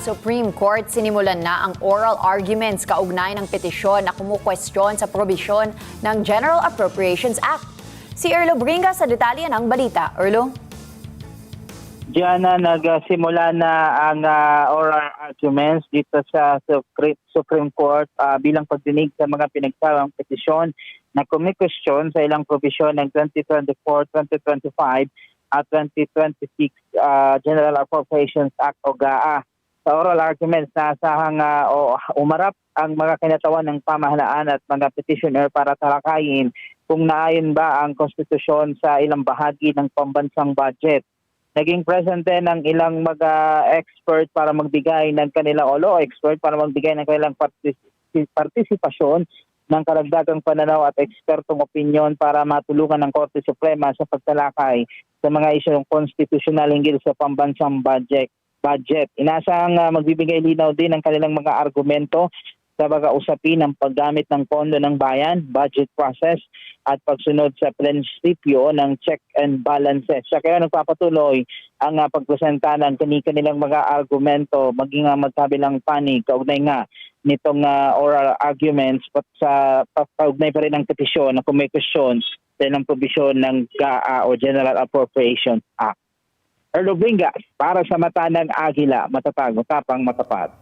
Supreme Court sinimulan na ang oral arguments kaugnay ng petisyon na kumukwestiyon sa probisyon ng General Appropriations Act. Si Erlo Bringa sa detalye ng balita. Erlo? Diyan na nagsimula na ang oral arguments dito sa Supreme Court bilang pagdinig sa mga pinagsawang petisyon na kumikwestiyon sa ilang probisyon ng 2024, 2025 at 2026 General Appropriations Act o GAA. Sa oral arguments, naasahang umarap ang mga kinatawan ng pamahalaan at mga petitioner para talakayin kung naayon ba ang konstitusyon sa ilang bahagi ng pambansang budget. Naging present din ang ilang mga expert para magbigay ng kanilang law expert para magbigay ng kanilang partisipasyon ng karagdagang pananaw at ekspertong opinyon para matulungan ng Korte Suprema sa pagtalakay sa mga isyong konstitusyonal hinggil sa pambansang budget. Inasang magbibigay linaw din ng kanilang mga argumento sa mga usapin ng paggamit ng pondo ng bayan, budget process at pagsunod sa prinsipyo ng check and balances. Sa kaya nagpapatuloy ang pagpresenta ng kanilang mga argumento maging magkabilang panig kaugnay nga nitong oral arguments sa kaugnay pa rin ng petisyon na kumikwestiyon sa ilang probisyon ng GAA o General Appropriations Act. Erlo Bringa, para sa mata ng Agila, matatag, matapang, matapat.